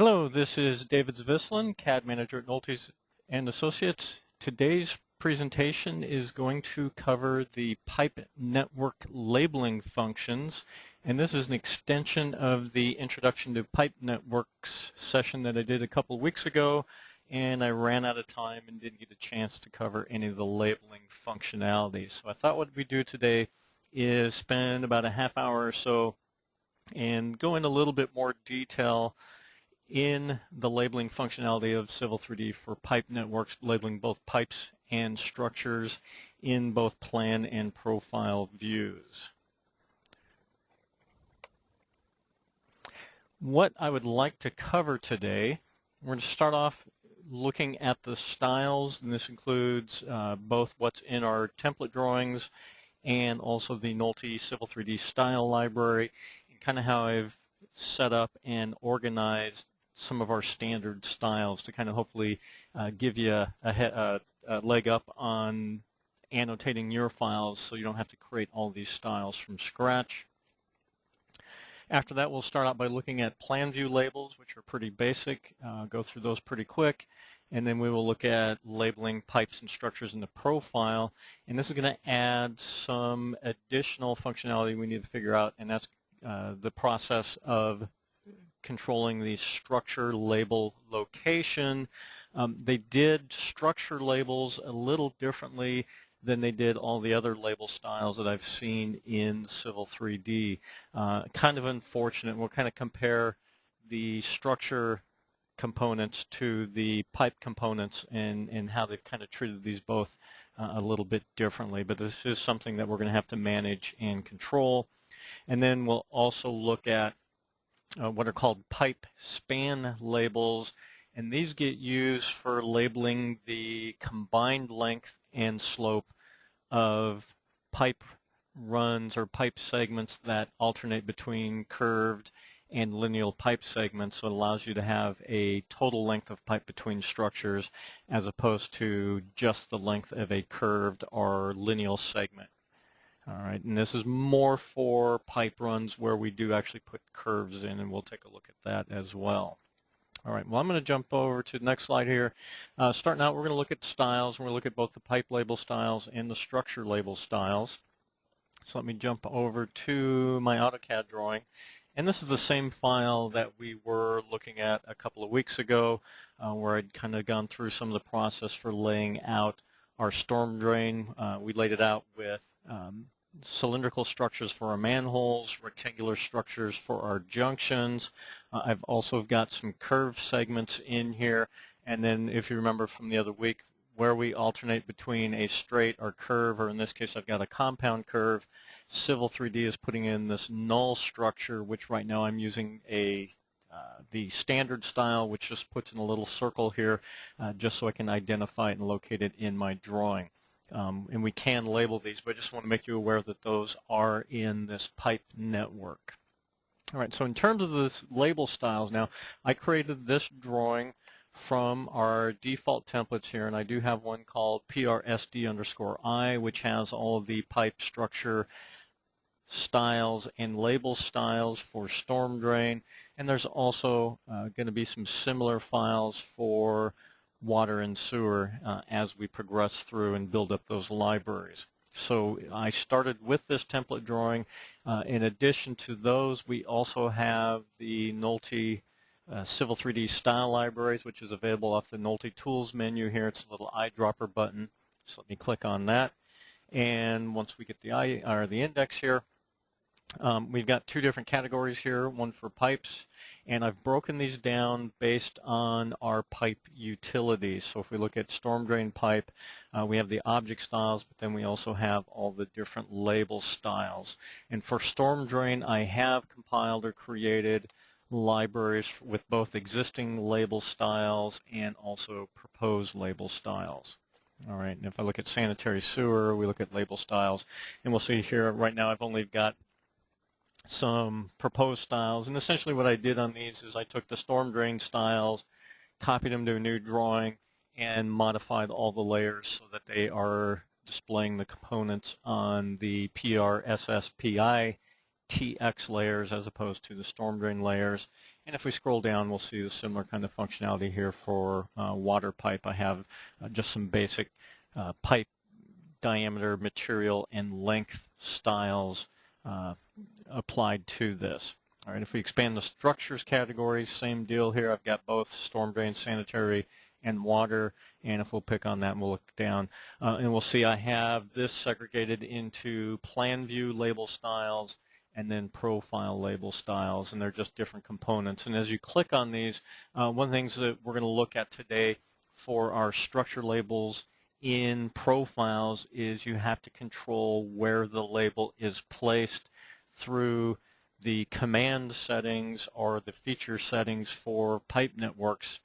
Hello, this is David Zvislin, CAD Manager at Nolte's and Associates. Today's presentation is going to cover the pipe network labeling functions, and this is an extension of the Introduction to Pipe Networks session that I did a couple of weeks ago, and I ran out of time and didn't get a chance to cover any of the labeling functionality. So I thought what we'd do today is spend about a half hour or so and go into a little bit more detail in the labeling functionality of Civil 3D for pipe networks, labeling both pipes and structures in both plan and profile views. What I would like to cover today, we're going to start off looking at the styles, and this includes both what's in our template drawings and also the Nolte Civil 3D style library, and kind of how I've set up and organized some of our standard styles to kind of hopefully give you a leg up on annotating your files so you don't have to create all these styles from scratch. After that, we'll start out by looking at plan view labels, which are pretty basic. Go through those pretty quick. And then we will look at labeling pipes and structures in the profile. And this is going to add some additional functionality we need to figure out, and that's the process of controlling the structure label location. They did structure labels a little differently than they did all the other label styles that I've seen in Civil 3D. Kind of unfortunate. We'll kind of compare the structure components to the pipe components and how they've kind of treated these both a little bit differently. But this is something that we're going to have to manage and control. And then we'll also look at what are called pipe span labels, and these get used for labeling the combined length and slope of pipe runs or pipe segments that alternate between curved and lineal pipe segments. So it allows you to have a total length of pipe between structures as opposed to just the length of a curved or lineal segment. All right, and this is more for pipe runs where we do actually put curves in, and we'll take a look at that as well. All right, well, I'm going to jump over to the next slide here. Starting out, we're going to look at styles. We're going to look at both the pipe label styles and the structure label styles. So let me jump over to my AutoCAD drawing. And this is the same file that we were looking at a couple of weeks ago, where I'd kind of gone through some of the process for laying out our storm drain. We laid it out with cylindrical structures for our manholes, rectangular structures for our junctions. I've also got some curved segments in here, and then if you remember from the other week, where we alternate between a straight or curve, or in this case I've got a compound curve, Civil 3D is putting in this null structure, which right now I'm using the standard style, which just puts in a little circle here just so I can identify it and locate it in my drawing. And we can label these, but I just want to make you aware that those are in this pipe network. All right, so in terms of this label styles now, I created this drawing from our default templates here, and I do have one called PRSD_I, which has all of the pipe structure styles and label styles for storm drain, and there's also going to be some similar files for water and sewer as we progress through and build up those libraries. So I started with this template drawing. In addition to those, we also have the Nolte Civil 3D style libraries, which is available off the Nolte Tools menu here. It's a little eyedropper button. So let me click on that. And once we get the index here, we've got two different categories here, one for pipes, and I've broken these down based on our pipe utilities. So if we look at storm drain pipe, we have the object styles, but then we also have all the different label styles. And for storm drain, I have compiled or created libraries with both existing label styles and also proposed label styles. All right, and if I look at sanitary sewer, we look at label styles, and we'll see here right now I've only got some proposed styles, and essentially what I did on these is I took the storm drain styles, copied them to a new drawing, and modified all the layers so that they are displaying the components on the PRSSPI TX layers as opposed to the storm drain layers. And if we scroll down, we'll see the similar kind of functionality here for water pipe. I have just some basic pipe diameter, material, and length styles applied to this. All right, if we expand the structures category, same deal here. I've got both storm drain, sanitary, and water. And if we'll pick on that and we'll look down, and we'll see I have this segregated into plan view label styles and then profile label styles, and they're just different components. And as you click on these, one of the things that we're going to look at today for our structure labels in profiles is you have to control where the label is placed through the command settings or the feature settings for pipe networks.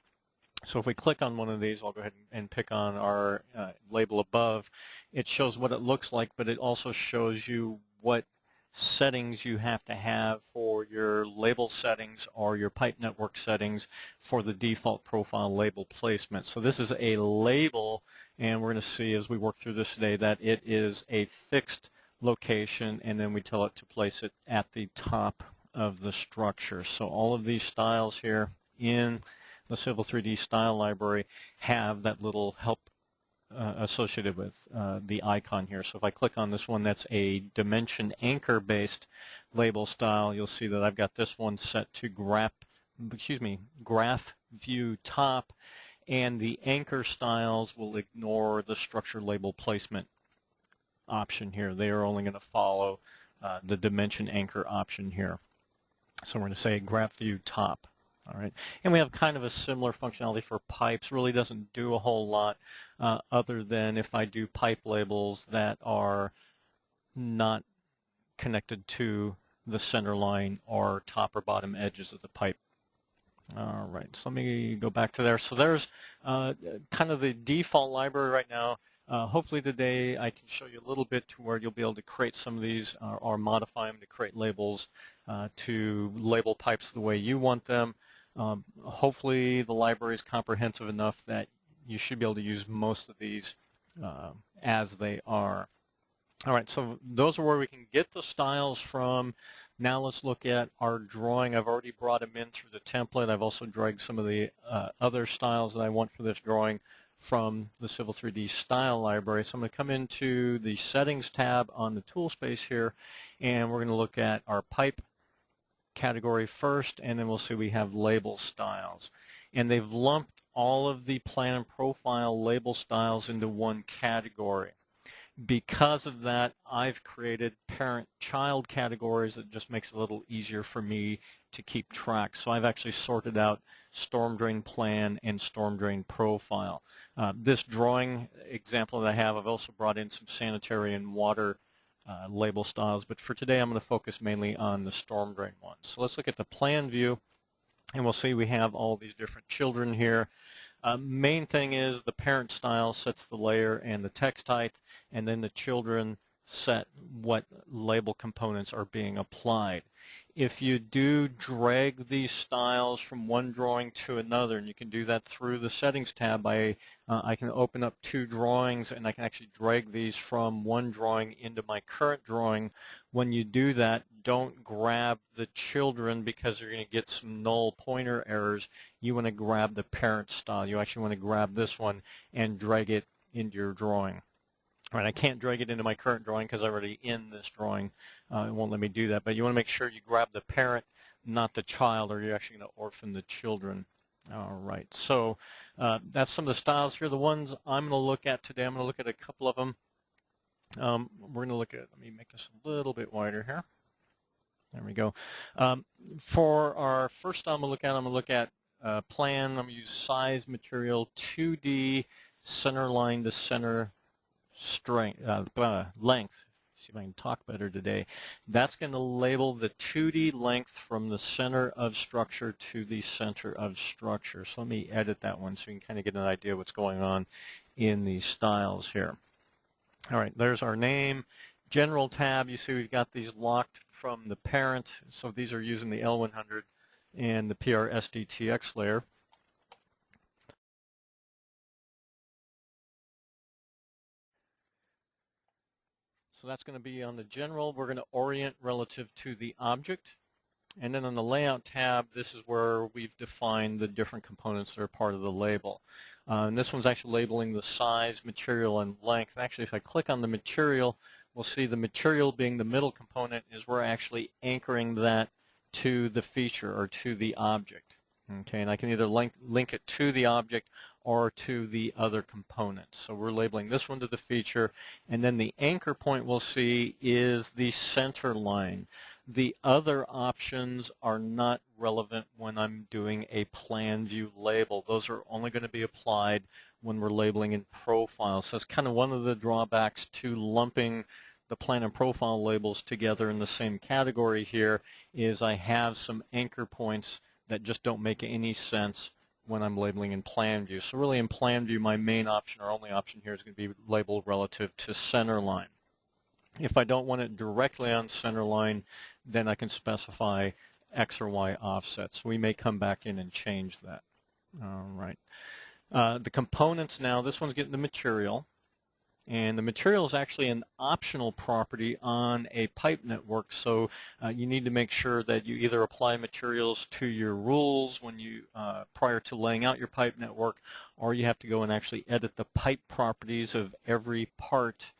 So if we click on one of these, I'll go ahead and pick on our label above. It shows what it looks like, but it also shows you what settings you have to have for your label settings or your pipe network settings for the default profile label placement. So this is a label, and we're going to see as we work through this today that it is a fixed location, and then we tell it to place it at the top of the structure. So all of these styles here in the Civil 3D style library have that little help associated with the icon here. So if I click on this one that's a dimension anchor based label style, you'll see that I've got this one set to graph view top, and the anchor styles will ignore the structure label placement option here. They are only going to follow the dimension anchor option here. So we're going to say graph view top. All right, and we have kind of a similar functionality for pipes. Really doesn't do a whole lot other than if I do pipe labels that are not connected to the center line or top or bottom edges of the pipe. All right, so let me go back to there. So there's kind of the default library right now. Hopefully today I can show you a little bit to where you'll be able to create some of these or modify them to create labels to label pipes the way you want them. Hopefully the library is comprehensive enough that you should be able to use most of these as they are. All right, so those are where we can get the styles from. Now let's look at our drawing. I've already brought them in through the template. I've also dragged some of the other styles that I want for this drawing from the Civil 3D style library. So I'm going to come into the settings tab on the tool space here, and we're going to look at our pipe category first, and then we'll see we have label styles. And they've lumped all of the plan and profile label styles into one category. Because of that, I've created parent-child categories that just makes it a little easier for me to keep track. So I've actually sorted out storm drain plan and storm drain profile. This drawing example that I have, I've also brought in some sanitary and water label styles, but for today I'm going to focus mainly on the storm drain ones. So let's look at the plan view, and we'll see we have all these different children here. Main thing is the parent style sets the layer and the text height, and then the children set what label components are being applied. If you do drag these styles from one drawing to another, and you can do that through the settings tab, I can open up two drawings and I can actually drag these from one drawing into my current drawing. When you do that, don't grab the children because you're going to get some null pointer errors. You want to grab the parent style. You actually want to grab this one and drag it into your drawing. All right, I can't drag it into my current drawing because I'm already in this drawing. It won't let me do that. But you want to make sure you grab the parent, not the child, or you're actually going to orphan the children. All right, so that's some of the styles here. The ones I'm going to look at today, I'm going to look at a couple of them. We're going to look at, let me make this a little bit wider here. There we go. For our first style I'm going to look at plan. I'm going to use size material 2D center line to center length. See if I can talk better today. That's going to label the 2D length from the center of structure to the center of structure. So let me edit that one so you can kind of get an idea of what's going on in these styles here. All right, there's our name. General tab, you see we've got these locked from the parent. So these are using the L100 and the PRSDTX layer. So that's going to be on the general. We're going to orient relative to the object. And then on the Layout tab, this is where we've defined the different components that are part of the label. And this one's actually labeling the size, material, and length. Actually, if I click on the material, we'll see the material being the middle component is we're actually anchoring that to the feature or to the object. Okay, and I can either link it to the object or to the other components. So we're labeling this one to the feature, and then the anchor point we'll see is the center line. The other options are not relevant when I'm doing a plan view label. Those are only going to be applied when we're labeling in profile. So that's kind of one of the drawbacks to lumping the plan and profile labels together in the same category here is I have some anchor points that just don't make any sense when I'm labeling in plan view. So really in plan view, my main option or only option here is going to be labeled relative to center line. If I don't want it directly on center line, then I can specify X or Y offsets. We may come back in and change that. All right. The components now, this one's getting the material. And the material is actually an optional property on a pipe network, so you need to make sure that you either apply materials to your rules when you prior to laying out your pipe network, or you have to go and actually edit the pipe properties of every part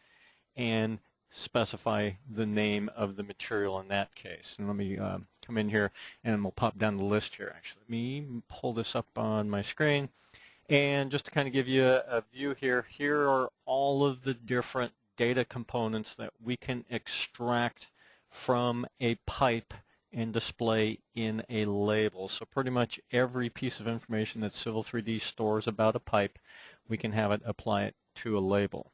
and specify the name of the material in that case. And let me come in here and we'll pop down the list here. Actually, let me pull this up on my screen. And just to kind of give you a view here, here are all of the different data components that we can extract from a pipe and display in a label. So pretty much every piece of information that Civil 3D stores about a pipe, we can have it apply it to a label.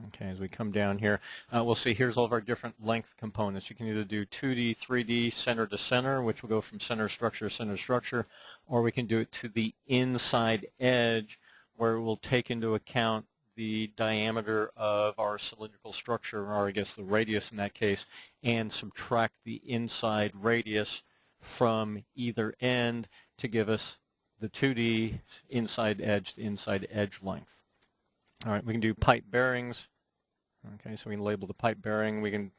Okay, as we come down here, we'll see here's all of our different length components. You can either do 2D, 3D, center to center, which will go from center structure to center structure, or we can do it to the inside edge, where it will take into account the diameter of our cylindrical structure, or I guess the radius in that case, and subtract the inside radius from either end to give us the 2D inside edge to inside edge length. All right, we can do pipe bearings. Okay, so we can label the pipe bearing. We can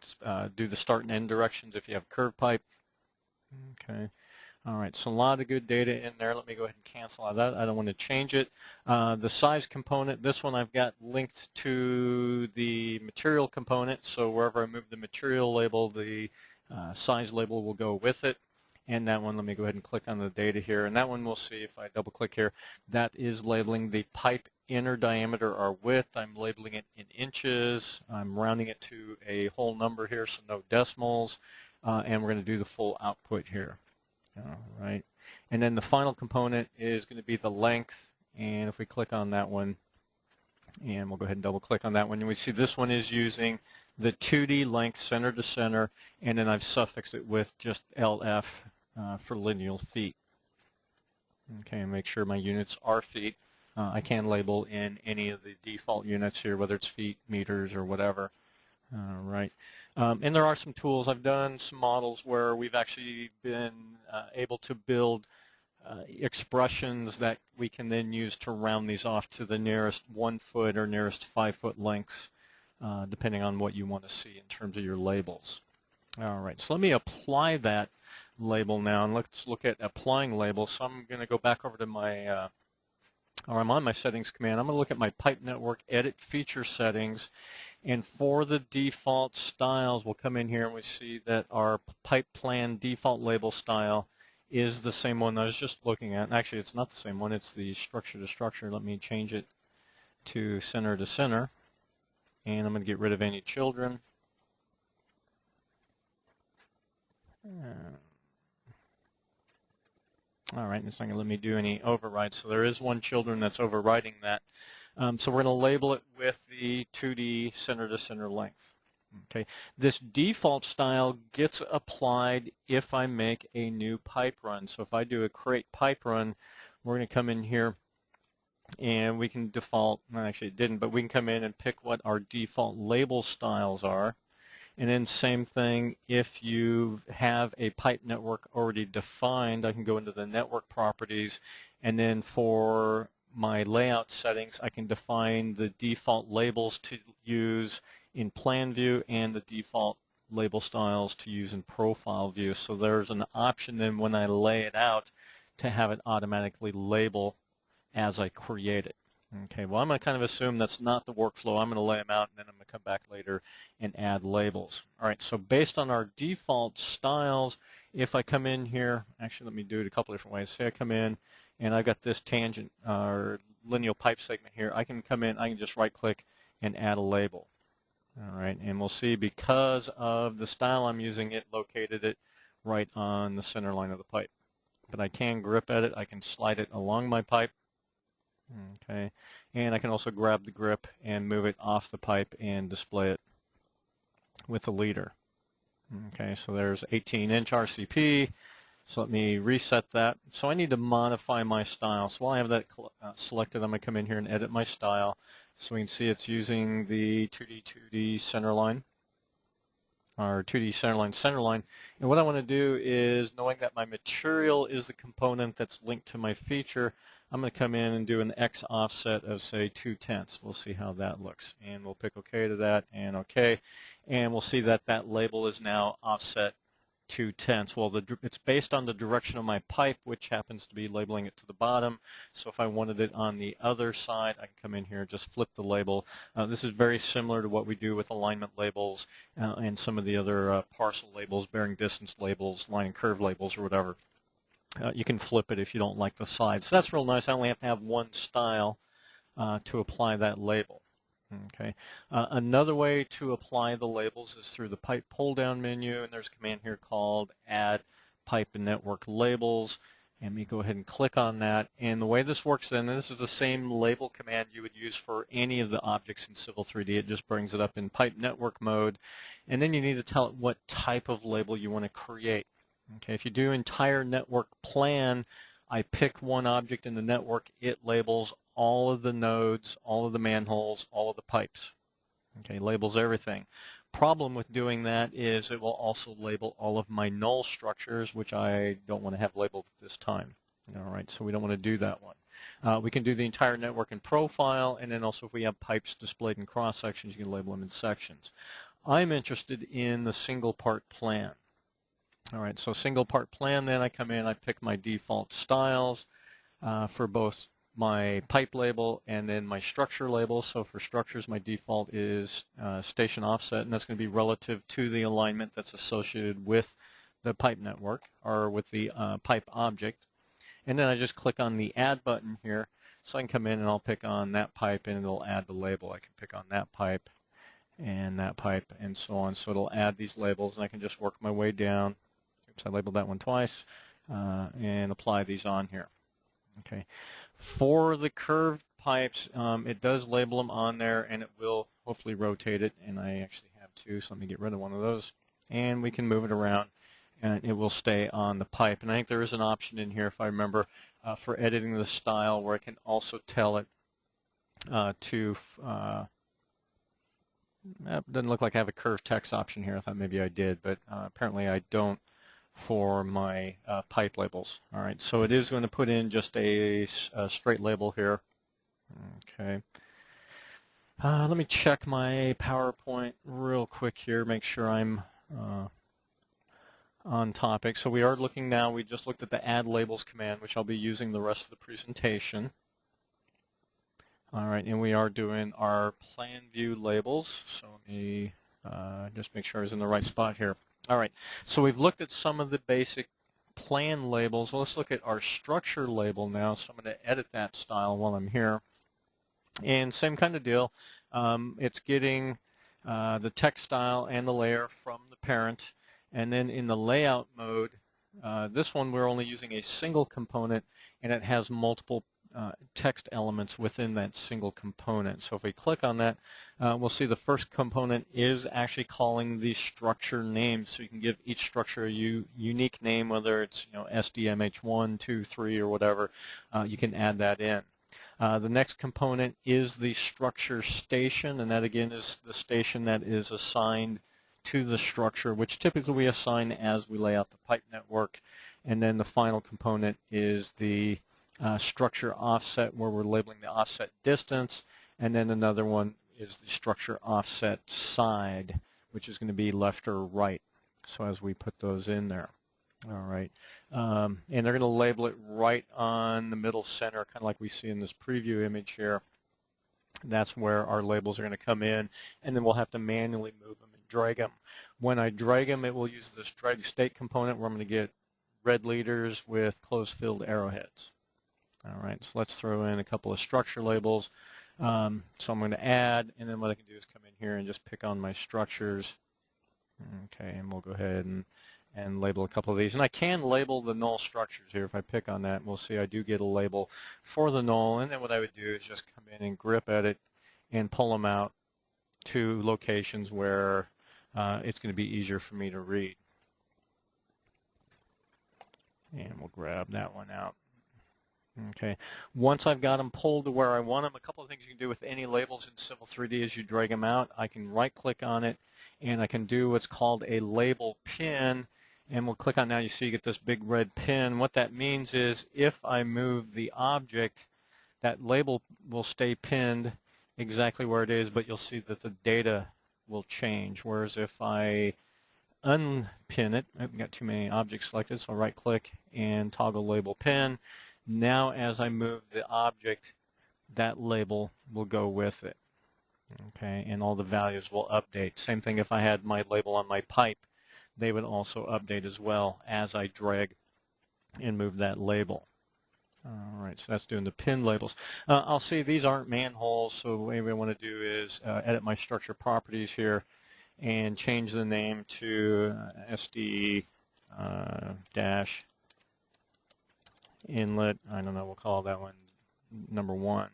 do the start and end directions if you have curved pipe. Okay, all right, so a lot of good data in there. Let me go ahead and cancel out that. I don't want to change it. The size component, this one I've got linked to the material component, so wherever I move the material label, the size label will go with it. And that one, let me go ahead and click on the data here. And that one we'll see if I double click here. That is labeling the pipe inner diameter or width. I'm labeling it in inches. I'm rounding it to a whole number here, so no decimals. And we're going to do the full output here. All right. And then the final component is going to be the length. And if we click on that one, and we'll go ahead and double click on that one, and we see this one is using the 2D length center to center, and then I've suffixed it with just LF for lineal feet. Okay, and make sure my units are feet. I can label in any of the default units here, whether it's feet, meters, or whatever. All right. And there are some tools. I've done some models where we've actually been able to build expressions that we can then use to round these off to the nearest 1 foot or nearest 5 foot lengths, depending on what you want to see in terms of your labels. All right, so let me apply that label now, and let's look at applying labels. So I'm going to go back over to my, or I'm on my settings command. I'm going to look at my pipe network edit feature settings, and for the default styles, we'll come in here and we see that our pipe plan default label style is the same one I was just looking at. Actually, it's not the same one. It's the structure to structure. Let me change it to center to center, and I'm going to get rid of any children. All right, it's not going to let me do any overrides, so there is one children that's overriding that. So we're going to label it with the 2D center-to-center length. Okay, this default style gets applied if I make a new pipe run. So if I do a create pipe run, we're going to come in here and we can default, well, actually it didn't, but we can come in and pick what our default label styles are. And then same thing, if you have a pipe network already defined, I can go into the network properties, and then for my layout settings, I can define the default labels to use in plan view and the default label styles to use in profile view. So there's an option then when I lay it out to have it automatically label as I create it. Okay, well, I'm going to kind of assume that's not the workflow. I'm going to lay them out, and then I'm going to come back later and add labels. All right, so based on our default styles, if I come in here, actually let me do it a couple different ways. Say I come in, and I've got this tangent or lineal pipe segment here. I can come in, I can just right-click and add a label. All right, and we'll see because of the style I'm using, it located it right on the center line of the pipe. But I can grip at it. I can slide it along my pipe. Okay, and I can also grab the grip and move it off the pipe and display it with the leader. Okay, so there's 18-inch RCP. So let me reset that. So I need to modify my style. So while I have that selected, I'm going to come in here and edit my style. So we can see it's using the 2D center line, or 2D center line. And what I want to do is, knowing that my material is the component that's linked to my feature, I'm going to come in and do an X offset of, say, 2/10. We'll see how that looks. And we'll pick OK to that and OK. And we'll see that that label is now offset 2/10. Well, it's based on the direction of my pipe, which happens to be labeling it to the bottom. So if I wanted it on the other side, I can come in here and just flip the label. This is very similar to what we do with alignment labels and some of the other parcel labels, bearing distance labels, line and curve labels, or whatever. You can flip it if you don't like the sides. So that's real nice. I only have to have one style to apply that label. Okay. Another way to apply the labels is through the pipe pull-down menu, and there's a command here called Add Pipe and Network Labels. And let me go ahead and click on that. And the way this works then, and this is the same label command you would use for any of the objects in Civil 3D. It just brings it up in pipe network mode. And then you need to tell it what type of label you want to create. Okay, if you do entire network plan, I pick one object in the network, it labels all of the nodes, all of the manholes, all of the pipes. Okay, labels everything. Problem with doing that is it will also label all of my null structures, which I don't want to have labeled at this time. All right, so we don't want to do that one. We can do the entire network in profile, and then also if we have pipes displayed in cross sections, you can label them in sections. I'm interested in the single part plan. All right, so single part plan, then I come in, I pick my default styles for both my pipe label and then my structure label. So for structures, my default is station offset, and that's going to be relative to the alignment that's associated with the pipe network or with the pipe object. And then I just click on the Add button here, so I can come in and I'll pick on that pipe and it'll add the label. I can pick on that pipe and so on. So it'll add these labels, and I can just work my way down. Oops, I labeled that one twice, and apply these on here. Okay. For the curved pipes, it does label them on there, and it will hopefully rotate it, and I actually have two, so let me get rid of one of those. And we can move it around, and it will stay on the pipe. And I think there is an option in here, if I remember, for editing the style where I can also tell it to it doesn't look like I have a curved text option here. I thought maybe I did, but apparently I don't for my pipe labels. All right, so it is going to put in just a straight label here. Okay. Let me check my PowerPoint real quick here, make sure I'm on topic. So we are looking now, we just looked at the Add Labels command, which I'll be using the rest of the presentation. All right, and we are doing our plan view labels. So let me just make sure I was in the right spot here. All right, so we've looked at some of the basic plan labels. Well, let's look at our structure label now. So I'm going to edit that style while I'm here. And same kind of deal. It's getting the text style and the layer from the parent. And then in the layout mode, this one we're only using a single component, and it has multiple text elements within that single component. So if we click on that, we'll see the first component is actually calling the structure name. So you can give each structure a unique name, whether it's SDMH1, 2, 3, or whatever. You can add that in. The next component is the structure station, and that again is the station that is assigned to the structure, which typically we assign as we lay out the pipe network. And then the final component is the structure offset, where we're labeling the offset distance, and then another one is the structure offset side, which is going to be left or right. So as we put those in there. All right, and they're going to label it right on the middle center, kind of like we see in this preview image here. That's where our labels are going to come in, and then we'll have to manually move them and drag them. When I drag them, it will use this drag state component where I'm going to get red leaders with closed-filled arrowheads. All right, so let's throw in a couple of structure labels. So I'm going to add, and then what I can do is come in here and just pick on my structures. Okay, and we'll go ahead and label a couple of these. And I can label the null structures here. If I pick on that, we'll see I do get a label for the null. And then what I would do is just come in and grip at it and pull them out to locations where it's going to be easier for me to read. And we'll grab that one out. Okay. Once I've got them pulled to where I want them, a couple of things you can do with any labels in Civil 3D as you drag them out. I can right-click on it, and I can do what's called a label pin. And we'll click on now. You see you get this big red pin. What that means is if I move the object, that label will stay pinned exactly where it is, but you'll see that the data will change. Whereas if I unpin it, I've got too many objects selected, so I'll right-click and toggle label pin. Now as I move the object, that label will go with it. Okay, and all the values will update. Same thing if I had my label on my pipe, they would also update as well as I drag and move that label. All right, so that's doing the pin labels. I'll see these aren't manholes, so what I want to do is edit my structure properties here and change the name to SD dash inlet. I don't know, we'll call that one number 1.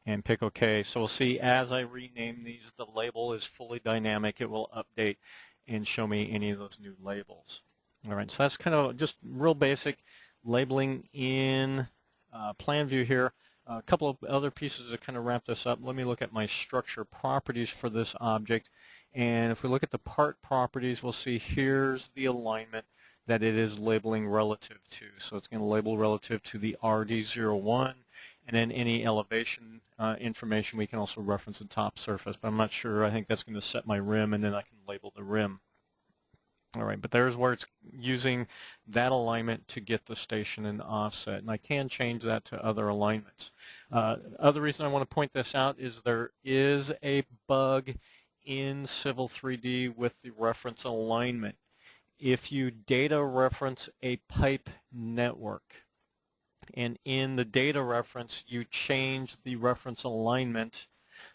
And pick OK. So we'll see as I rename these, the label is fully dynamic. It will update and show me any of those new labels. All right, so that's kind of just real basic labeling in plan view here. A couple of other pieces to kind of wrap this up. Let me look at my structure properties for this object. And if we look at the part properties, we'll see here's the alignment that it is labeling relative to. So it's going to label relative to the RD01. And then any elevation information, we can also reference the top surface. But I'm not sure. I think that's going to set my rim, and then I can label the rim. All right, but there's where it's using that alignment to get the station and offset. And I can change that to other alignments. Other reason I want to point this out is there is a bug in Civil 3D with the reference alignment. If you data reference a pipe network, and in the data reference you change the reference alignment,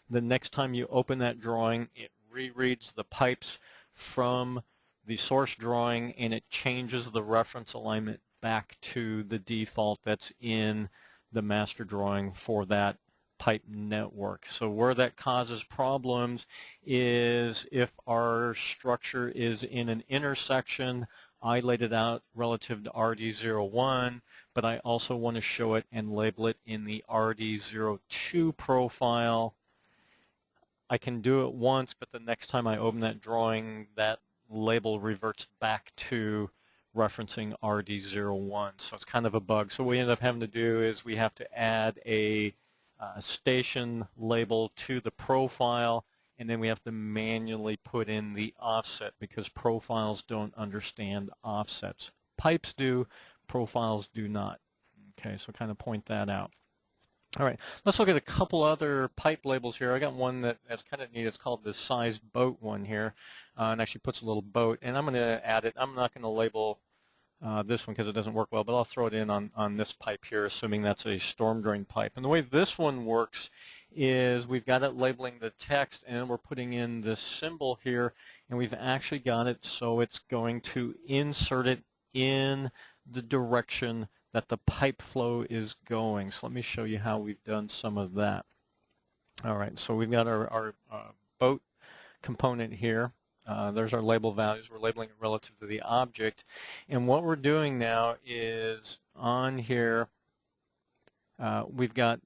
the next time you open that drawing, it rereads the pipes from the source drawing and it changes the reference alignment back to the default that's in the master drawing for that pipe network. So where that causes problems is if our structure is in an intersection. I laid it out relative to RD01, but I also want to show it and label it in the RD02 profile. I can do it once, but the next time I open that drawing, that label reverts back to referencing RD01. So it's kind of a bug. So what we end up having to do is we have to add a station label to the profile, and then we have to manually put in the offset because profiles don't understand offsets. Pipes do, profiles do not. Okay, so kind of point that out. All right, let's look at a couple other pipe labels here. I got one that's kind of neat. It's called the size boat one here, and actually puts a little boat. And I'm going to add it. I'm not going to label this one because it doesn't work well, but I'll throw it in on this pipe here, assuming that's a storm drain pipe. And the way this one works is we've got it labeling the text, and then we're putting in this symbol here, and we've actually got it so it's going to insert it in the direction that the pipe flow is going. So let me show you how we've done some of that. All right, so we've got our boat component here. There's our label values. We're labeling it relative to the object. And what we're doing now is on here, we've got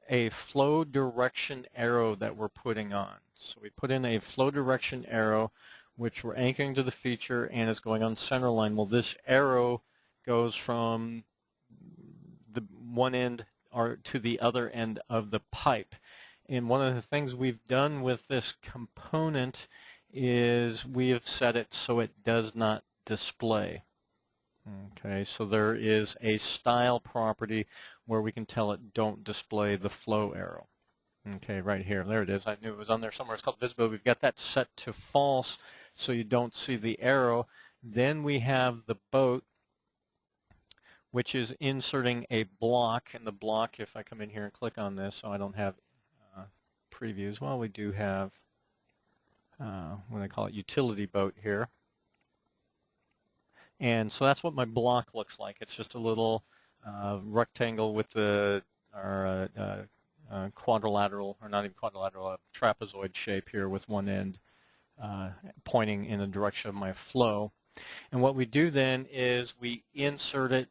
a flow direction arrow that we're putting on. So we put in a flow direction arrow, which we're anchoring to the feature, and it's going on center line. Well, this arrow goes from the one end to the other end of the pipe. And one of the things we've done with this component is we have set it so it does not display. Okay, so there is a style property where we can tell it don't display the flow arrow. Okay, right here. There it is. I knew it was on there somewhere. It's called visibility. We've got that set to false so you don't see the arrow. Then we have the boat, which is inserting a block. And the block, if I come in here and click on this, so I don't have previews. Well, we do have, what I call it, utility boat here. And so that's what my block looks like. It's just a little rectangle with the quadrilateral, or not even quadrilateral, a trapezoid shape here with one end pointing in the direction of my flow. And what we do then is we insert it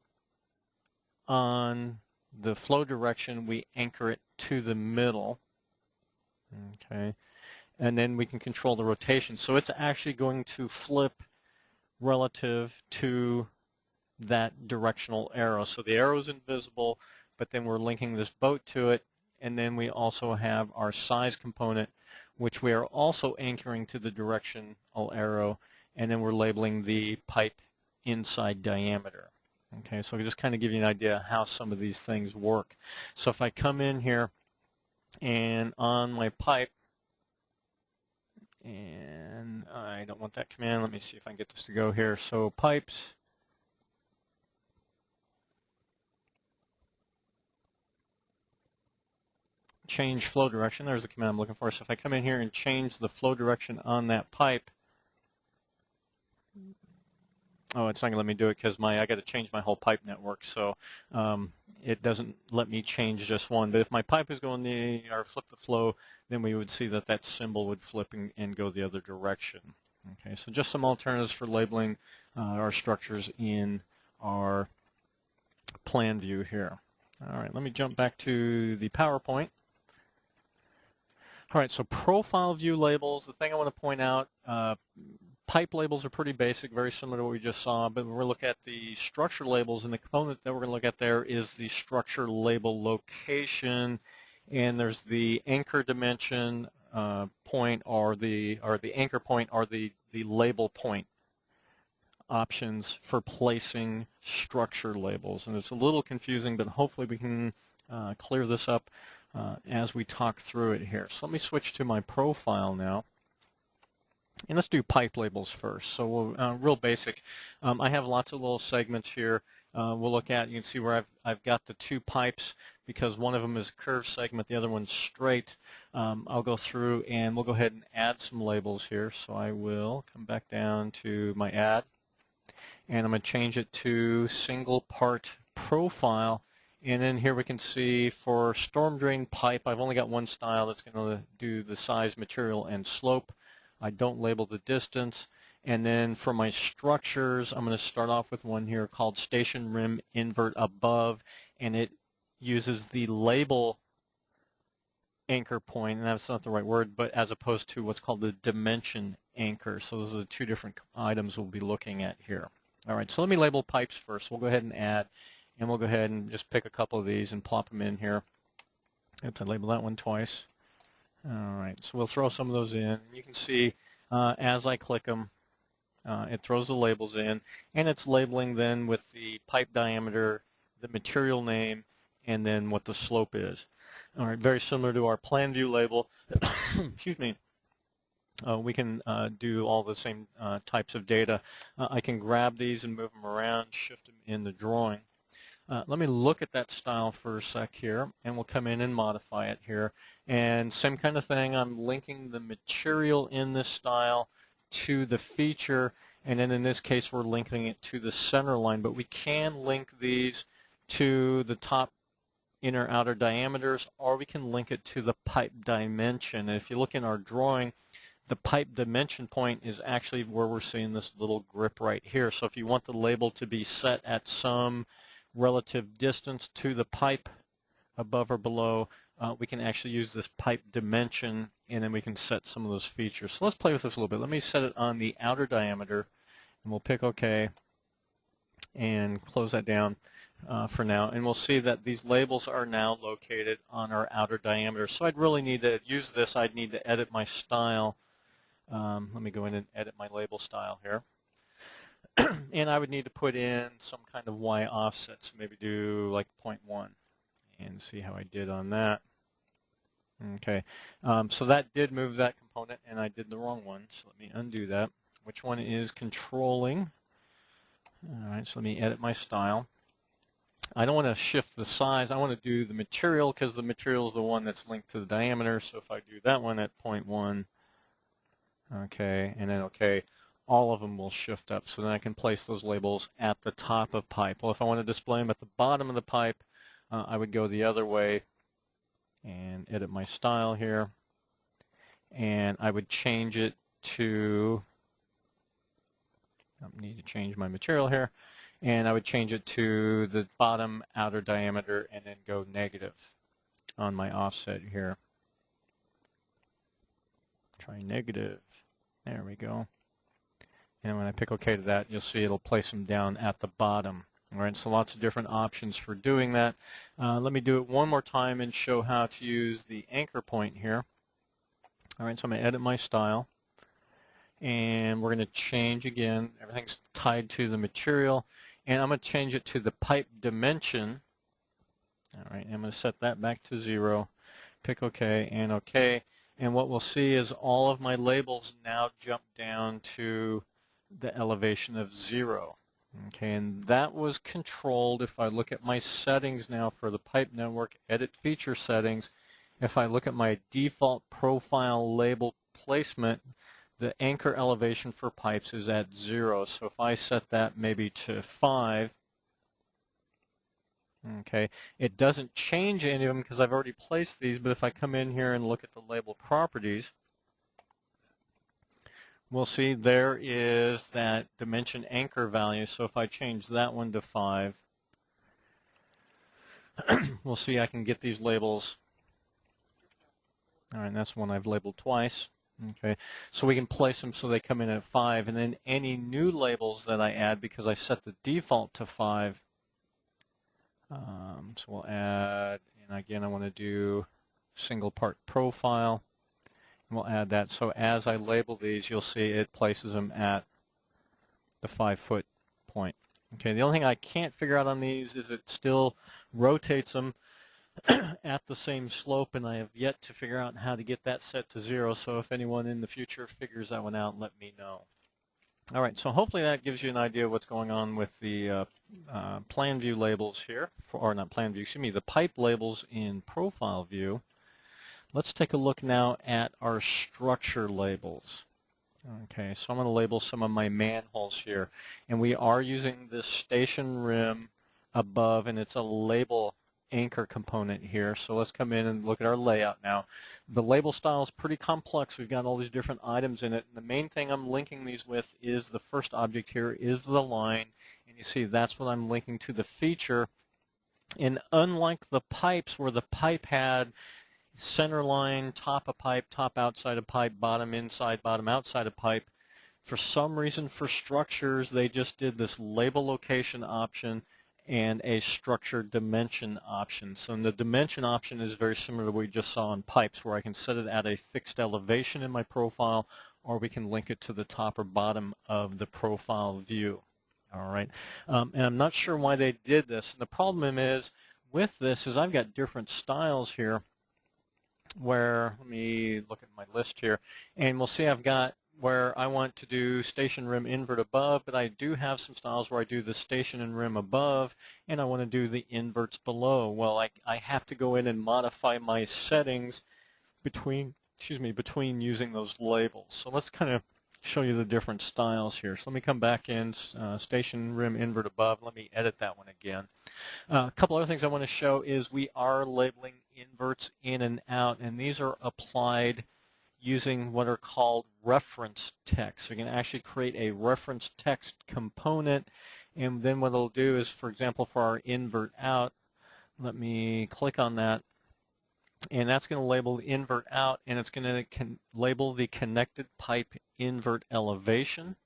on the flow direction. We anchor it to the middle. Okay, and then we can control the rotation. So it's actually going to flip relative to that directional arrow. So the arrow is invisible, but then we're linking this boat to it, and then we also have our size component, which we are also anchoring to the directional arrow, and then we're labeling the pipe inside diameter. Okay, so just kind of give you an idea how some of these things work. So if I come in here and on my pipe, and I don't want that command. Let me see if I can get this to go here. So pipes, change flow direction. There's the command I'm looking for. So if I come in here and change the flow direction on that pipe, oh, it's not going to let me do it because I got to change my whole pipe network. So it doesn't let me change just one. But if my pipe is going or flip the flow, then we would see that that symbol would flip and go the other direction. Okay, so just some alternatives for labeling our structures in our plan view here. All right, let me jump back to the PowerPoint. All right, so profile view labels. The thing I want to point out, pipe labels are pretty basic, very similar to what we just saw, but when we look at the structure labels, and the component that we're going to look at there is the structure label location, and there's the anchor dimension point, or the anchor point, or the label point options for placing structure labels. And it's a little confusing, but hopefully we can clear this up as we talk through it here. So let me switch to my profile now. And let's do pipe labels first. So we'll, real basic. I have lots of little segments here. We'll look at, you can see where I've got the two pipes because one of them is a curved segment, the other one's straight. I'll go through and we'll go ahead and add some labels here. So I will come back down to my add, and I'm going to change it to single part profile. And then here we can see for storm drain pipe, I've only got one style that's going to do the size, material, and slope. I don't label the distance. And then for my structures, I'm going to start off with one here called Station Rim Invert Above, and it uses the label anchor point, and that's not the right word, but as opposed to what's called the dimension anchor. So those are the two different items we'll be looking at here. All right, so let me label pipes first. We'll go ahead and add, and we'll go ahead and just pick a couple of these and plop them in here. Oops, I labeled that one twice. All right, so we'll throw some of those in. You can see as I click them, it throws the labels in, and it's labeling then with the pipe diameter, the material name, and then what the slope is. All right, very similar to our plan view label. Excuse me. We can do all the same types of data. I can grab these and move them around, shift them in the drawing. Let me look at that style for a sec here, and we'll come in and modify it here. And same kind of thing, I'm linking the material in this style to the feature, and then in this case we're linking it to the center line, but we can link these to the top inner outer diameters, or we can link it to the pipe dimension. And if you look in our drawing, the pipe dimension point is actually where we're seeing this little grip right here. So if you want the label to be set at some relative distance to the pipe above or below, we can actually use this pipe dimension, and then we can set some of those features. So let's play with this a little bit. Let me set it on the outer diameter, and we'll pick OK and close that down for now. And we'll see that these labels are now located on our outer diameter. So I'd really need to use this. I'd need to edit my style Let me go in and edit my label style here. And I would need to put in some kind of Y offset, so maybe do like 0.1 and see how I did on that. Okay, so that did move that component, and I did the wrong one, so let me undo that. Which one is controlling? All right, so let me edit my style. I don't want to shift the size. I want to do the material because the material is the one that's linked to the diameter. So if I do that one at 0.1, okay, and then okay, all of them will shift up. So then I can place those labels at the top of pipe. Well, if I want to display them at the bottom of the pipe, I would go the other way and edit my style here. And I would change it to, I need to change my material here. And I would change it to the bottom outer diameter and then go negative on my offset here. Try negative. There we go. And when I pick OK to that, you'll see it'll place them down at the bottom. All right, so lots of different options for doing that. Let me do it one more time and show how to use the anchor point here. All right, so I'm going to edit my style. And we're going to change again. Everything's tied to the material. And I'm going to change it to the pipe dimension. All right, I'm going to set that back to 0. Pick OK and OK. And what we'll see is all of my labels now jump down to the elevation of 0. Okay, and that was controlled. If I look at my settings now for the pipe network, edit feature settings, if I look at my default profile label placement, the anchor elevation for pipes is at 0. So if I set that maybe to 5, okay, it doesn't change any of them because I've already placed these, but if I come in here and look at the label properties, we'll see there is that dimension anchor value. So if I change that one to 5, we'll see I can get these labels. All right, and that's one I've labeled twice. Okay, so we can place them so they come in at 5, and then any new labels that I add, because I set the default to 5, so we'll add, and again I want to do single part profile, and we'll add that. So as I label these, you'll see it places them at the 5-foot point. Okay, the only thing I can't figure out on these is it still rotates them at the same slope, and I have yet to figure out how to get that set to 0. So if anyone in the future figures that one out, let me know. All right, so hopefully that gives you an idea of what's going on with the plan view labels here, or not plan view, excuse me, the pipe labels in profile view. Let's take a look now at our structure labels. Okay, so I'm going to label some of my manholes here, and we are using this station rim above, and it's a label anchor component here. So let's come in and look at our layout now. The label style is pretty complex. We've got all these different items in it. And the main thing I'm linking these with is the first object here is the line. And you see that's what I'm linking to the feature. And unlike the pipes where the pipe had center line, top of pipe, top outside of pipe, bottom inside, bottom outside of pipe, for some reason for structures they just did this label location option and a structure dimension option. So the dimension option is very similar to what we just saw on pipes, where I can set it at a fixed elevation in my profile, or we can link it to the top or bottom of the profile view. All right, and I'm not sure why they did this. And the problem is with this is I've got different styles here where, let me look at my list here, and we'll see I've got where I want to do station rim invert above, but I do have some styles where I do the station and rim above, and I want to do the inverts below. Well, I have to go in and modify my settings between using those labels. So let's kind of show you the different styles here. So let me come back in, station rim invert above. Let me edit that one again. A couple other things I want to show is we are labeling inverts in and out, and these are applied using what are called reference text. So you can actually create a reference text component, and then what it'll do is, for example, for our invert out, let me click on that, and that's going to label the invert out, and it's going to label the connected pipe invert elevation.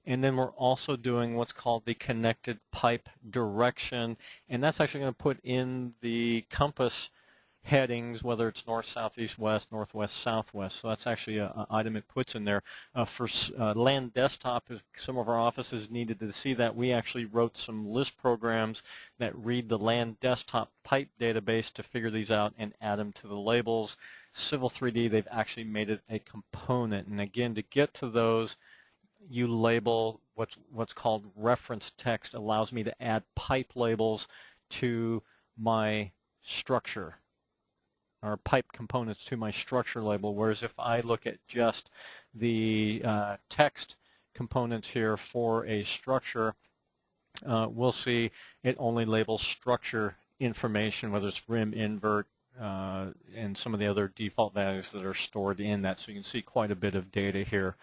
And then we're also doing what's called the connected pipe direction, and that's actually going to put in the compass headings, whether it's north, south, east, west, northwest, southwest. So that's actually an item it puts in there. For land desktop, if some of our offices needed to see that, we actually wrote some list programs that read the land desktop pipe database to figure these out and add them to the labels. Civil 3D, they've actually made it a component. And again, to get to those, you label what's called reference text. Allows me to add pipe labels to my structure, or pipe components to my structure label, whereas if I look at just the text components here for a structure, we'll see it only labels structure information, whether it's rim, invert, and some of the other default values that are stored in that. So you can see quite a bit of data here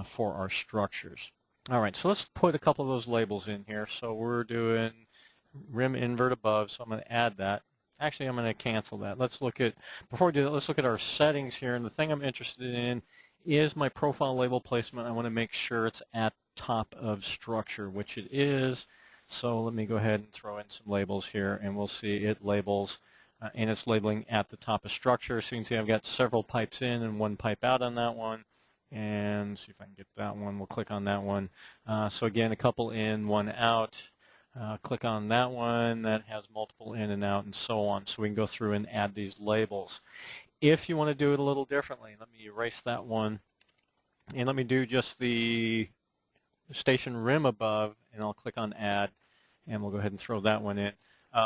for our structures. All right, so let's put a couple of those labels in here. So we're doing rim invert above, so I'm going to add that. Actually, I'm going to cancel that. Let's look at, before we do that, let's look at our settings here. And the thing I'm interested in is my profile label placement. I want to make sure it's at top of structure, which it is. So let me go ahead and throw in some labels here, and we'll see it labels, and it's labeling at the top of structure. So you can see I've got several pipes in and one pipe out on that one. And see if I can get that one. We'll click on that one. So again, a couple in, one out. Click on that one. That has multiple in and out and so on. So we can go through and add these labels. If you want to do it a little differently, let me erase that one. And let me do just the station rim above, and I'll click on add. And we'll go ahead and throw that one in.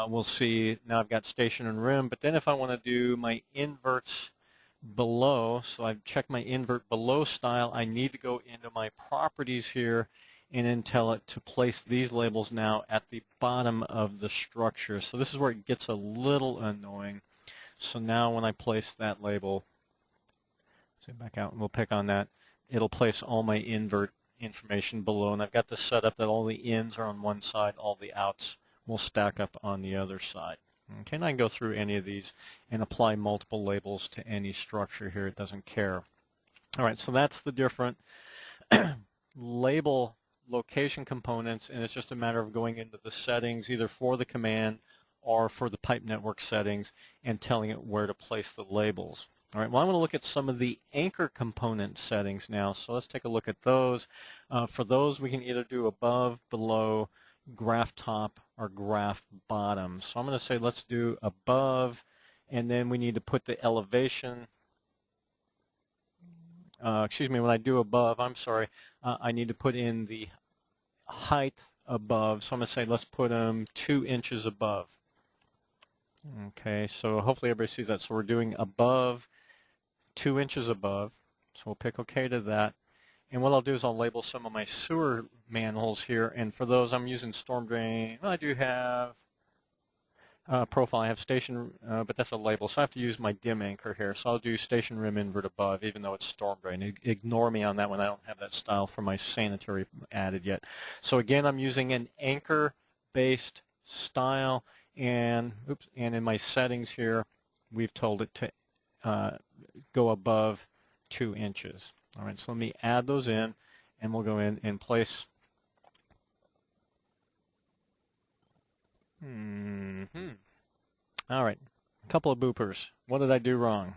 We'll see now I've got station and rim. But then if I want to do my inverts below, so I've checked my invert below style, I need to go into my properties here and then tell it to place these labels now at the bottom of the structure. So this is where it gets a little annoying. So now when I place that label, zoom back out and we'll pick on that, it'll place all my invert information below, and I've got this set up that all the ins are on one side, all the outs will stack up on the other side. Okay, and I can go through any of these and apply multiple labels to any structure here. It doesn't care. All right, so that's the different label location components, and it's just a matter of going into the settings either for the command or for the pipe network settings and telling it where to place the labels. All right, well, I want to look at some of the anchor component settings now, so let's take a look at those. For those, we can either do above, below, graph top, or graph bottom. So I'm going to say let's do above, and then we need to put the elevation. Excuse me, when I do above, I'm sorry, I need to put in the height above. So I'm going to say let's put them 2 inches above. Okay, so hopefully everybody sees that. So we're doing above, 2 inches above. So we'll pick OK to that. And what I'll do is I'll label some of my sewer manholes here. And for those, I'm using storm drain. Well, I do have profile. I have station, but that's a label. So I have to use my dim anchor here. So I'll do station rim invert above, even though it's storm drain. Ignore me on that one. I don't have that style for my sanitary added yet. So again, I'm using an anchor-based style. And in my settings here, we've told it to go above 2 inches. All right, so let me add those in, and we'll go in and place. All right, a couple of boopers. What did I do wrong?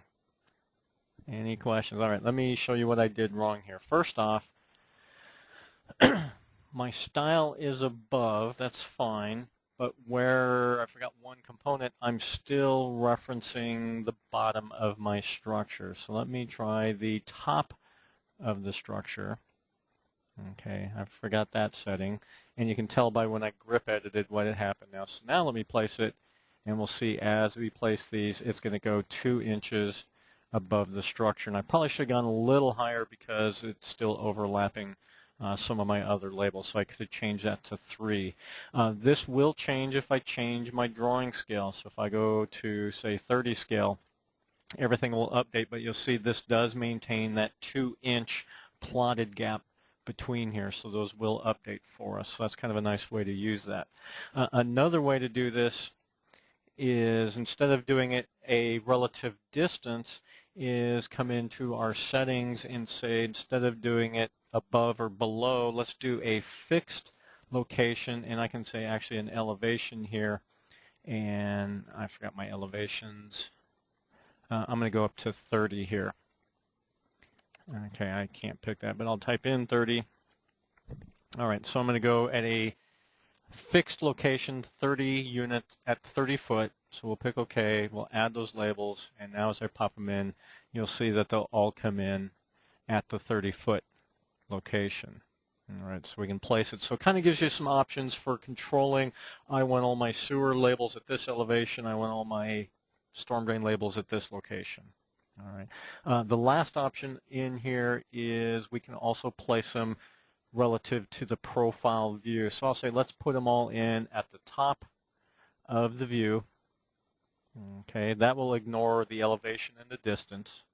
Any questions? All right, let me show you what I did wrong here. First off, my style is above. That's fine. But where I forgot one component, I'm still referencing the bottom of my structure. So let me try the top of the structure. Okay, I forgot that setting. And you can tell by when I grip edited what had happened now. So now let me place it, and we'll see as we place these, it's going to go 2 inches above the structure. And I probably should have gone a little higher because it's still overlapping some of my other labels, so I could have changed that to 3. This will change if I change my drawing scale. So if I go to, say, 30 scale, everything will update, but you'll see this does maintain that 2-inch plotted gap between here, so those will update for us. So that's kind of a nice way to use that. Another way to do this is, instead of doing it a relative distance, is come into our settings and say, instead of doing it above or below, let's do a fixed location, and I can say actually an elevation here, and I forgot my elevations. I'm going to go up to 30 here. Okay, I can't pick that, but I'll type in 30. All right, so I'm going to go at a fixed location, 30 units at 30 foot. So we'll pick OK. We'll add those labels, and now as I pop them in, you'll see that they'll all come in at the 30-foot location. All right, so we can place it. So it kind of gives you some options for controlling. I want all my sewer labels at this elevation. I want all my storm drain labels at this location. All right. The last option in here is we can also place them relative to the profile view. So I'll say let's put them all in at the top of the view. Okay, that will ignore the elevation and the distance.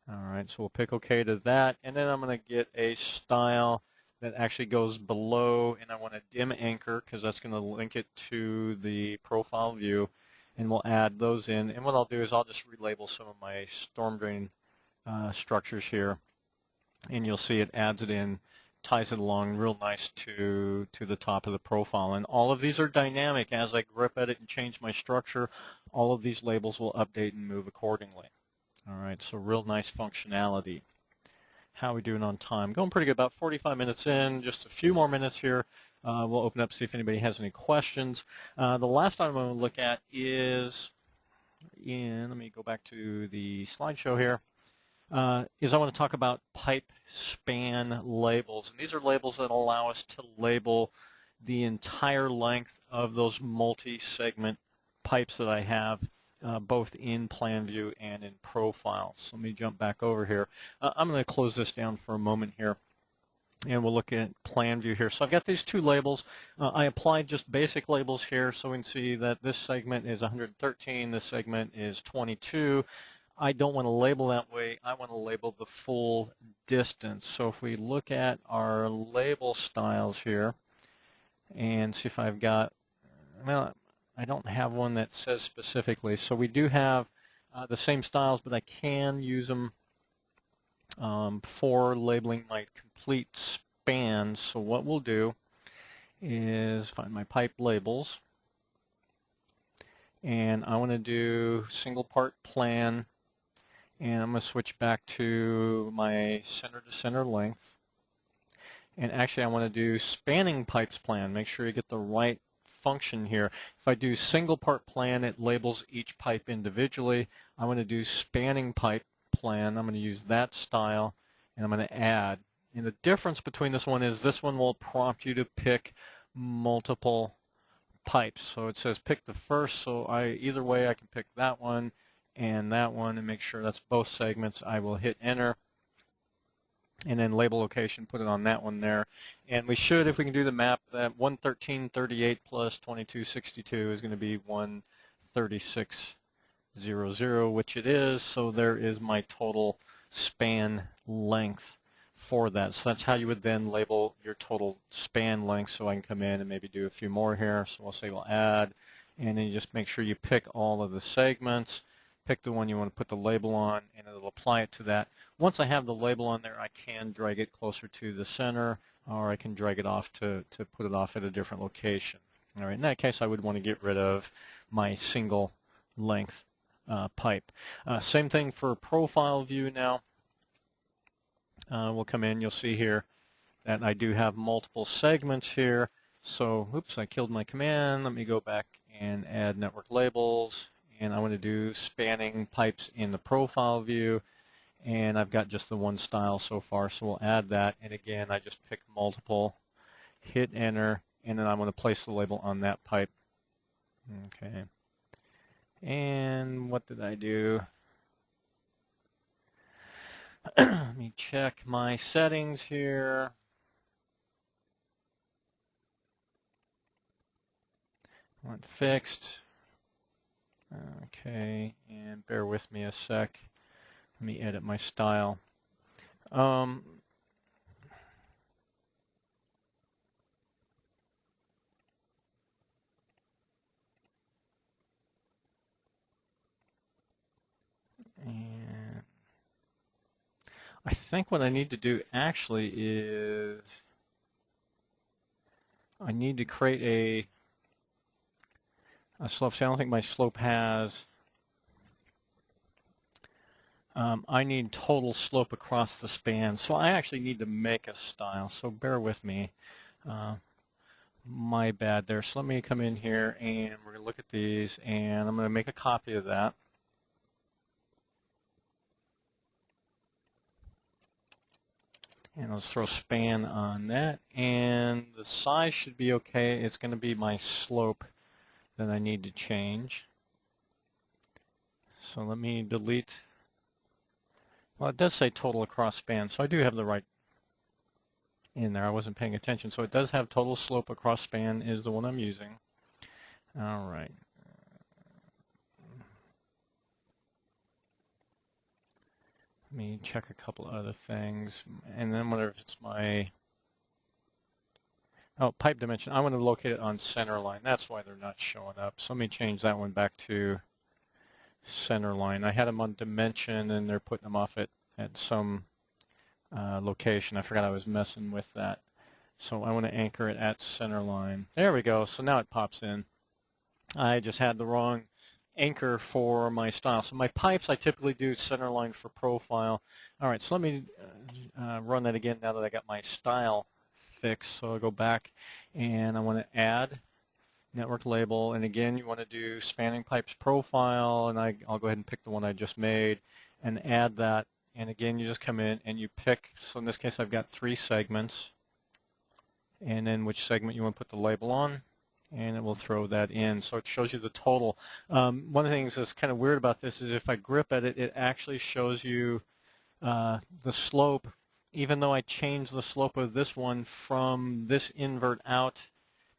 All right, so we'll pick OK to that, and then I'm going to get a style that actually goes below, and I want a dim anchor because that's going to link it to the profile view, and we'll add those in. And what I'll do is I'll just relabel some of my storm drain structures here, and you'll see it adds it in, ties it along real nice to the top of the profile. And all of these are dynamic. As I grip at it and change my structure, all of these labels will update and move accordingly. All right, so real nice functionality. How are we doing on time? Going pretty good, about 45 minutes in, just a few more minutes here. We'll open up, see if anybody has any questions. The last item I'm going to look at is, let me go back to the slideshow here, is I want to talk about pipe span labels. And these are labels that allow us to label the entire length of those multi-segment pipes that I have, both in plan view and in profile. So let me jump back over here. I'm going to close this down for a moment here, and we'll look at plan view here. So I've got these two labels. I applied just basic labels here, so we can see that this segment is 113, this segment is 22. I don't want to label that way. I want to label the full distance. So if we look at our label styles here and see if I've got, well, I don't have one that says specifically. So we do have the same styles, but I can use them for labeling my complete span. So what we'll do is find my pipe labels, and I want to do single part plan, and I'm going to switch back to my center to center length. And actually I want to do spanning pipes plan. Make sure you get the right function here. If I do single part plan, it labels each pipe individually. I want to do spanning pipe plan. I'm going to use that style, and I'm going to add. And the difference between this one is this one will prompt you to pick multiple pipes. So it says pick the first, so either way I can pick that one and make sure that's both segments. I will hit enter, and then label location, put it on that one there. And we should, if we can do the map, that 113.38 plus 22.62 is going to be 136.00, which it is. So there is my total span length for that. So that's how you would then label your total span length. So I can come in and maybe do a few more here. So we'll say we'll add, and then you just make sure you pick all of the segments. Pick the one you want to put the label on, and it'll apply it to that. Once I have the label on there, I can drag it closer to the center, or I can drag it off to put it off at a different location. All right, in that case, I would want to get rid of my single length pipe. Same thing for profile view now. We'll come in, you'll see here that I do have multiple segments here. So, oops, I killed my command. Let me go back and add network labels. And I want to do spanning pipes in the profile view, and I've got just the one style so far, so we'll add that. And again, I just pick multiple, hit enter, and then I want to place the label on that pipe. Okay. And what did I do? Let me check my settings here. I want fixed. Okay, and bear with me a sec. Let me edit my style. And I think what I need to do actually is I need to create a slope. See, I don't think my slope has I need total slope across the span, so I actually need to make a style, so bear with me. My bad there. So let me come in here and we're going to look at these, and I'm going to make a copy of that. And let's throw span on that, and the size should be okay. It's going to be my slope that I need to change. So let me delete. Well, it does say total across span, so I do have the right in there. I wasn't paying attention. So it does have total slope across span is the one I'm using. All right. Let me check a couple other things, and then whether it's my pipe dimension, I want to locate it on center line. That's why they're not showing up. So let me change that one back to center line. I had them on dimension, and they're putting them off at some location. I forgot I was messing with that. So I want to anchor it at center line. There we go. So now it pops in. I just had the wrong anchor for my style. So my pipes, I typically do center line for profile. All right, so let me run that again now that I got my style fixed. So I'll go back, and I want to add network label. And again, you want to do spanning pipes profile, and I'll go ahead and pick the one I just made and add that. And again, you just come in and you pick. So in this case, I've got 3 segments, and then which segment you want to put the label on, and it will throw that in. So it shows you the total. One of the things that's kind of weird about this is if I grip at it, it actually shows you the slope. Even though I changed the slope of this one from this invert out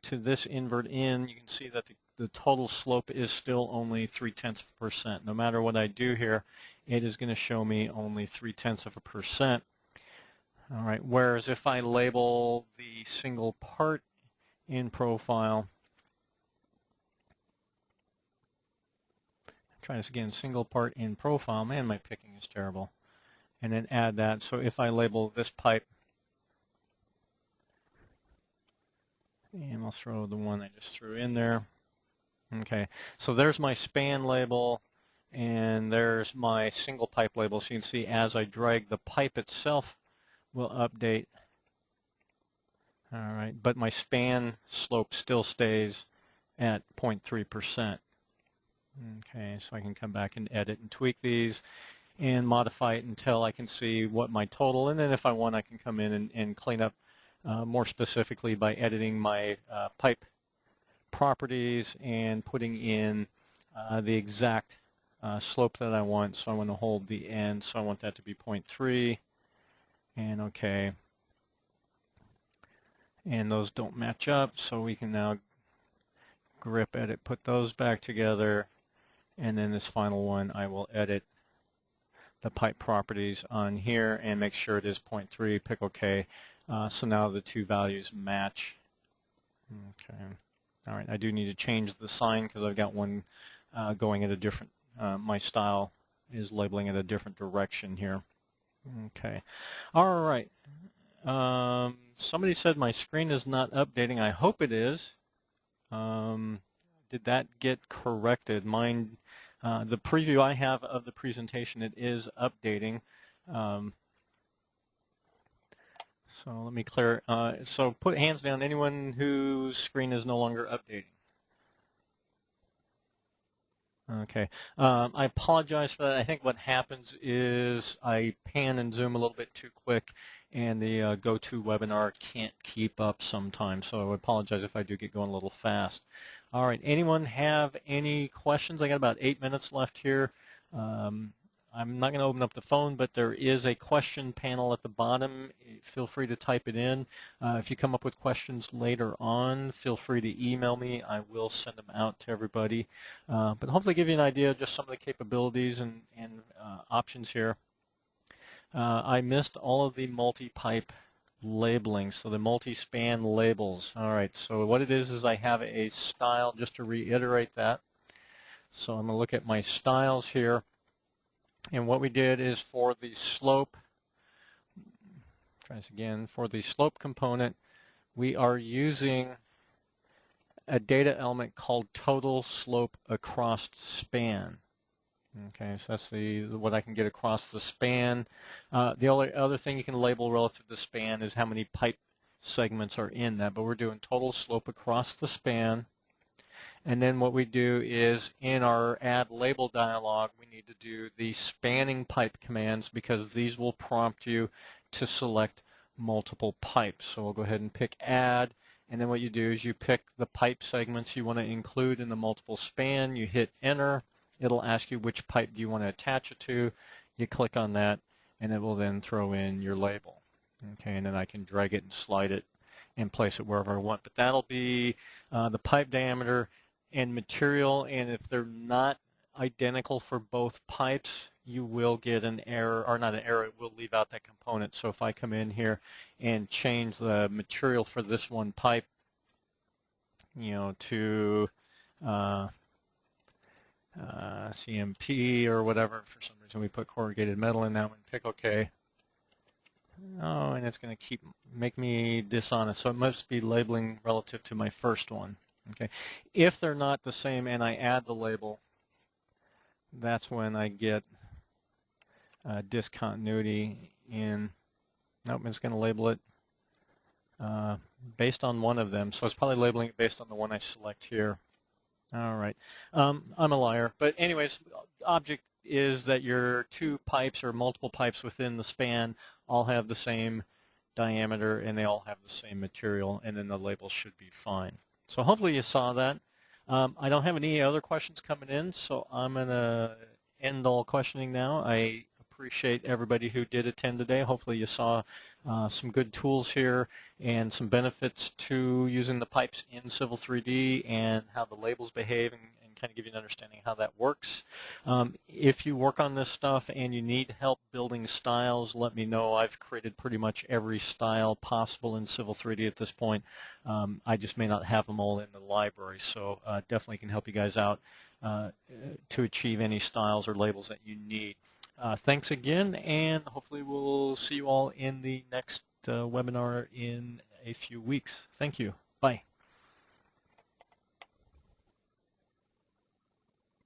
to this invert in, you can see that the total slope is still only 0.3%. No matter what I do here, it is going to show me only 0.3%. All right, whereas if I label the single part in profile, try this again, single part in profile, man, my picking is terrible, and then add that. So if I label this pipe, and I'll throw the one I just threw in there. Okay, so there's my span label, and there's my single pipe label. So you can see as I drag, the pipe itself will update. All right, but my span slope still stays at 0.3%. Okay, so I can come back and edit and tweak these and modify it until I can see what my total, and then if I want, I can come in and clean up more specifically by editing my pipe properties and putting in the exact slope that I want. So I want to hold the end, so I want that to be 0.3, and okay. And those don't match up, so we can now grip edit, put those back together, and then this final one I will edit the pipe properties on here and make sure it is 0.3, pick OK. So now the 2 values match. Okay. All right, I do need to change the sign because I've got one going at a different, my style is labeling it a different direction here. Okay. All right. Somebody said my screen is not updating. I hope it is. Did that get corrected? Mine, the preview I have of the presentation, it is updating. So let me clear. So put hands down anyone whose screen is no longer updating. Okay. I apologize for that. I think what happens is I pan and zoom a little bit too quick, and the GoToWebinar can't keep up sometimes. So I apologize if I do get going a little fast. All right. Anyone have any questions? I got about 8 minutes left here. I'm not going to open up the phone, but there is a question panel at the bottom. Feel free to type it in. If you come up with questions later on, feel free to email me. I will send them out to everybody. But hopefully give you an idea of just some of the capabilities and options here. I missed all of the multi-pipe labeling, so the multi-span labels. All right, so what it is I have a style, just to reiterate that. So I'm going to look at my styles here. And what we did is for the slope, try this again, for the slope component, we are using a data element called total slope across span. Okay, so that's what I can get across the span. The only other thing you can label relative to the span is how many pipe segments are in that, but we're doing total slope across the span. And then what we do is in our add label dialog, we need to do the spanning pipe commands because these will prompt you to select multiple pipes. So we'll go ahead and pick add, and then what you do is you pick the pipe segments you want to include in the multiple span. You hit enter. It'll ask you which pipe do you want to attach it to. You click on that, and it will then throw in your label. Okay, and then I can drag it and slide it and place it wherever I want. But that'll be the pipe diameter and material, and if they're not identical for both pipes, you will get an error, or not an error, it will leave out that component. So if I come in here and change the material for this one pipe, to CMP or whatever, for some reason we put corrugated metal in that one, pick OK. Oh, and it's going to make me dishonest, so it must be labeling relative to my first one. Okay, if they're not the same and I add the label, that's when I get discontinuity in. Nope, it's going to label it based on one of them, so it's probably labeling it based on the one I select here. All right, I'm a liar, but anyways, object is that your two pipes or multiple pipes within the span all have the same diameter and they all have the same material, and then the label should be fine. So hopefully you saw that. I don't have any other questions coming in, so I'm going to end all questioning now. I appreciate everybody who did attend today. Hopefully you saw some good tools here and some benefits to using the pipes in Civil 3D and how the labels behave, and kind of give you an understanding of how that works. If you work on this stuff and you need help building styles, let me know. I've created pretty much every style possible in Civil 3D at this point. I just may not have them all in the library, so definitely can help you guys out to achieve any styles or labels that you need. Thanks again, and hopefully we'll see you all in the next webinar in a few weeks. Thank you. Bye.